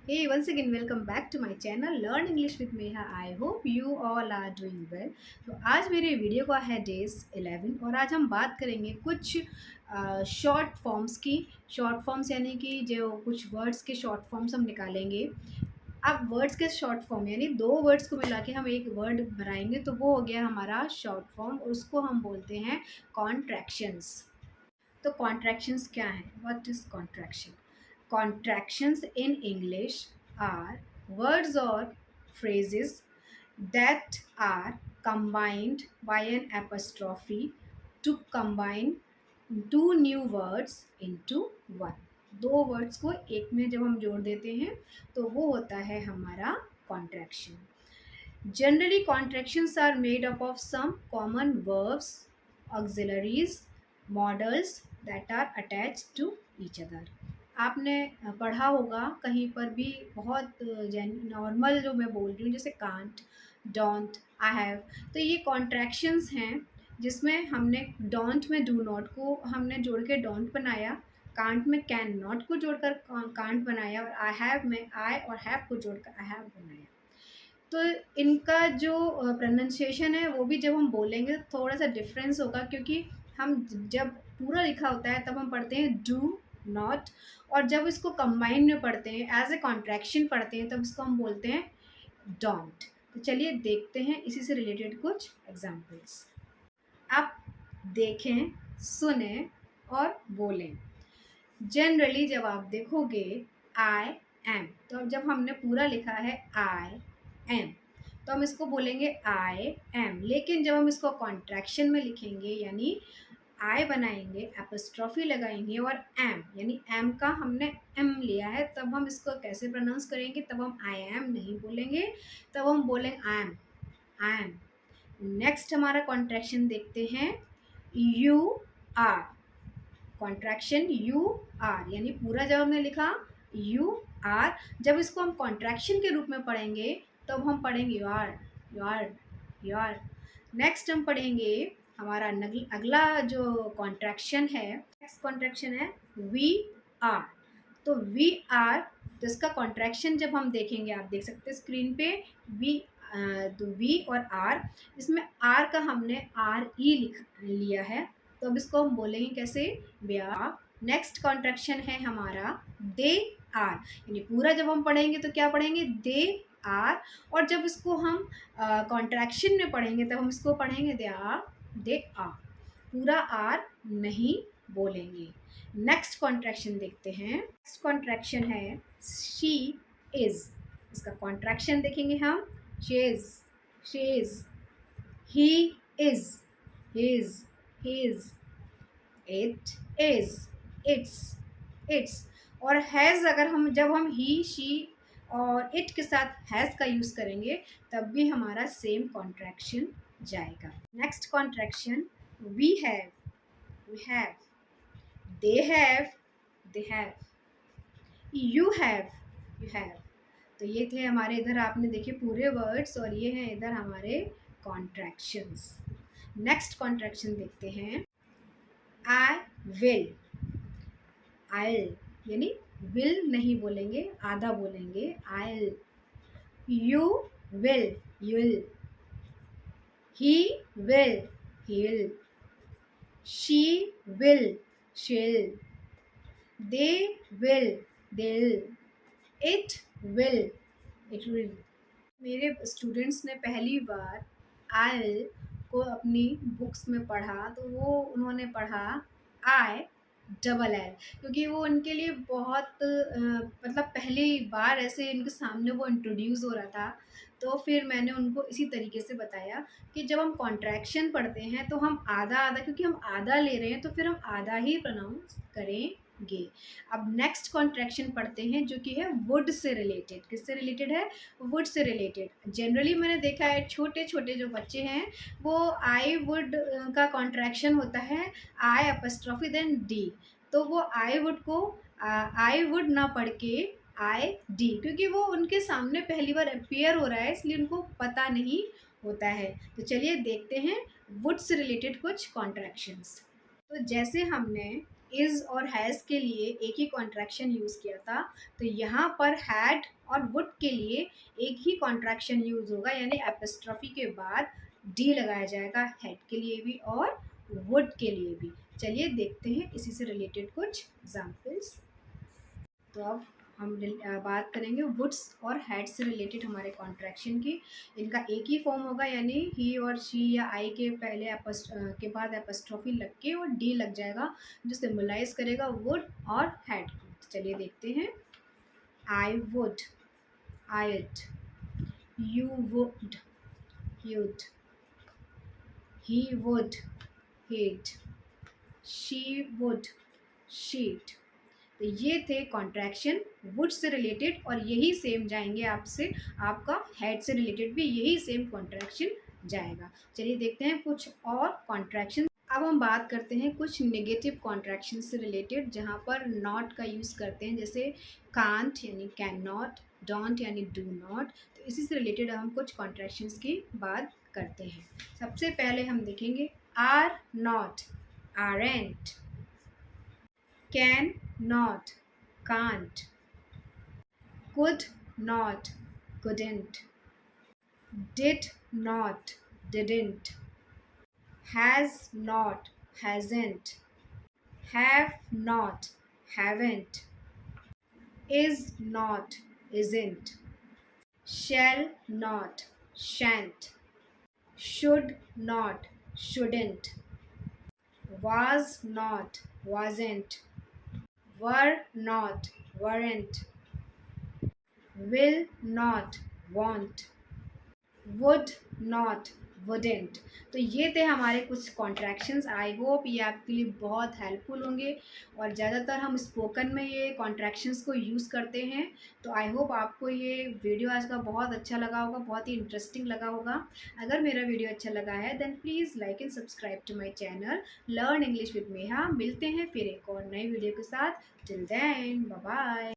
Hey, once again, welcome back to my channel Learn English with Meha. I hope you all are doing well. तो आज मेरे video का है days 11 और आज हम बात करेंगे कुछ शॉर्ट फॉर्म्स की। शॉर्ट फॉर्म्स यानी कि जो कुछ वर्ड्स के शॉर्ट फॉर्म्स हम निकालेंगे। अब वर्ड्स के शॉर्ट फॉर्म यानी दो वर्ड्स को मिला के हम एक वर्ड बनाएंगे तो वो हो गया हमारा शॉर्ट फॉर्म। उसको हम बोलते हैं कॉन्ट्रैक्शंस। तो कॉन्ट्रैक्शंस क्या है? What is contraction? Contractions in English are words or phrases that are combined by an apostrophe to combine two new words into one. दो वर्ड्स को एक में जब हम जोड़ देते हैं तो वो होता है हमारा contraction. Generally, contractions are made up of some common verbs, auxiliaries, modals that are attached to each other. आपने पढ़ा होगा कहीं पर भी बहुत नॉर्मल जो मैं बोल रही हूँ जैसे कांट, डोंट, आई हैव, तो ये कॉन्ट्रैक्शंस हैं जिसमें हमने डोंट में डू नॉट को हमने जोड़ के डोंट बनाया, कांट में कैन नॉट को जोड़कर कांट बनाया और आई हैव में आई और हैव को जोड़कर आई हैव बनाया. तो इनका जो प्रोनंसिएशन है वो भी जब हम बोलेंगे थोड़ा सा डिफरेंस होगा क्योंकि हम जब पूरा लिखा होता है तब हम पढ़ते हैं डू नॉट और जब इसको कंबाइन में पढ़ते हैं एज ए कॉन्ट्रैक्शन पढ़ते हैं तब इसको हम बोलते हैं डोंट. तो चलिए देखते हैं इसी से रिलेटेड कुछ एग्जांपल्स. आप देखें, सुने और बोलें. जनरली जब आप देखोगे आई एम, तो अब जब हमने पूरा लिखा है आई एम तो हम इसको बोलेंगे आई एम, लेकिन जब हम इसको कॉन्ट्रैक्शन में लिखेंगे यानी आई बनाएंगे, एपोस्ट्रॉफी लगाएंगे और एम यानी एम का हमने एम लिया है तब हम इसको कैसे प्रोनाउंस करेंगे? तब हम आई एम नहीं बोलेंगे, तब हम बोलेंगे I am, I am. Next हमारा कॉन्ट्रैक्शन देखते हैं, you are. Contraction you are यानी पूरा जब हमने लिखा यू आर, जब इसको हम कॉन्ट्रैक्शन के रूप में पढ़ेंगे तब हम पढ़ेंगे you are, you are, you are. Next हम पढ़ेंगे हमारा अगला जो कॉन्ट्रैक्शन है, नेक्स्ट कॉन्ट्रैक्शन है वी आर. तो वी आर, तो इसका कॉन्ट्रैक्शन जब हम देखेंगे, आप देख सकते हैं स्क्रीन पे वी, तो वी और आर, इसमें आर का हमने आर ई लिख लिया है तो अब इसको हम बोलेंगे कैसे? वे आर. नेक्स्ट कॉन्ट्रैक्शन है हमारा दे आर, यानी पूरा जब हम पढ़ेंगे तो क्या पढ़ेंगे? They are. और जब इसको हम कॉन्ट्रैक्शन में पढ़ेंगे तब हम इसको पढ़ेंगे दे आर, दे आर. पूरा आर नहीं बोलेंगे. नेक्स्ट कॉन्ट्रैक्शन देखते हैं. नेक्स्ट कॉन्ट्रैक्शन है शी इज. इसका कॉन्ट्रैक्शन देखेंगे हम, she is, she is. He is, his, his, it is, its, its. और हैज़ अगर हम जब हम ही, शी और इट के साथ हैज़ का यूज़ करेंगे तब भी हमारा सेम कॉन्ट्रैक्शन जाएगा. Next contraction we have, we have. They have, they have. You have, you have. तो ये थे हमारे इधर आपने देखे पूरे वर्ड्स और ये हैं इधर हमारे कॉन्ट्रैक्शंस. नेक्स्ट कॉन्ट्रैक्शन देखते हैं, आई विल. आइल यानी विल नहीं बोलेंगे, आधा बोलेंगे I'll. You will, you will. He will, he will. She will, she will. They will, they will. It will, it will. मेरे स्टूडेंट्स ने पहली बार आइल को अपनी बुक्स में पढ़ा तो वो उन्होंने पढ़ा आई डबल एल, क्योंकि वो उनके लिए बहुत मतलब पहली बार ऐसे इनके सामने वो इंट्रोड्यूस हो रहा था. तो फिर मैंने उनको इसी तरीके से बताया कि जब हम कॉन्ट्रैक्शन पढ़ते हैं तो हम आधा आधा, क्योंकि हम आधा ले रहे हैं तो फिर हम आधा ही प्रोनाउंस करेंगे. अब नेक्स्ट कॉन्ट्रैक्शन पढ़ते हैं जो कि है वुड से रिलेटेड. किससे रिलेटेड है? Would say related. जनरली मैंने देखा है छोटे छोटे जो बच्चे हैं वो आई वुड का कॉन्ट्रैक्शन होता है आई अपस्ट्रॉफी देन डी, तो वो आई वुड को आई वुड ना पढ़ के आई डी, क्योंकि वो उनके सामने पहली बार अपीयर हो रहा है इसलिए उनको पता नहीं होता है. तो चलिए देखते हैं वुड से रिलेटेड कुछ कॉन्ट्रैक्शंस. तो जैसे हमने इज़ और हैज़ के लिए एक ही कॉन्ट्रैक्शन यूज़ किया था, तो यहाँ पर हैड और वुड के लिए एक ही कॉन्ट्रैक्शन यूज़ होगा, यानी एपस्ट्रॉफी के बाद डी लगाया जाएगा, हेड के लिए भी और वुड के लिए भी। चलिए देखते हैं इसी से रिलेटेड कुछ एग्जाम्पल्स। तो अब हम बात करेंगे वुड्स और हेड से रिलेटेड हमारे कॉन्ट्रैक्शन की। इनका एक ही फॉर्म होगा, यानी ही और शी या आई के पहले के बाद एपस्ट्रॉफी लग के और डी लग जाएगा, जो सिम्बलाइज करेगा वुड और हेड को। तो चलिए देखते हैं। I would, I'd, you would, you'd, he would, he'd, she would, she'd. तो ये थे कॉन्ट्रैक्शन वुड से रिलेटेड, और यही सेम जाएंगे आपसे, आपका हेड से रिलेटेड भी यही सेम कॉन्ट्रैक्शन जाएगा। चलिए देखते हैं कुछ और कॉन्ट्रैक्शन। अब हम बात करते हैं कुछ नेगेटिव कॉन्ट्रैक्शन से रिलेटेड, जहाँ पर नॉट का यूज़ करते हैं, जैसे कांट यानी कैन नॉट, डोंट यानी डू नॉट। तो इसी से रिलेटेड हम कुछ कॉन्ट्रैक्शंस की बात करते हैं। सबसे पहले हम देखेंगे are not, aren't, can not, can't, could not, couldn't, did not, didn't, has not, hasn't, have not, haven't, is not, isn't, shall not, shan't, should not, shouldn't, was not, wasn't, were not, weren't, will not, won't, would not, wouldn't। तो ये थे हमारे कुछ contractions. I hope ये आपके लिए बहुत helpful होंगे, और ज़्यादातर हम स्पोकन में ये कॉन्ट्रैक्शंस को यूज़ करते हैं। तो आई होप आपको ये वीडियो आज का बहुत अच्छा लगा होगा, बहुत ही इंटरेस्टिंग लगा होगा। अगर मेरा वीडियो अच्छा लगा है then please like and subscribe to my channel learn English with Neha. मिलते हैं फिर एक और नई वीडियो के साथ। Till then bye bye.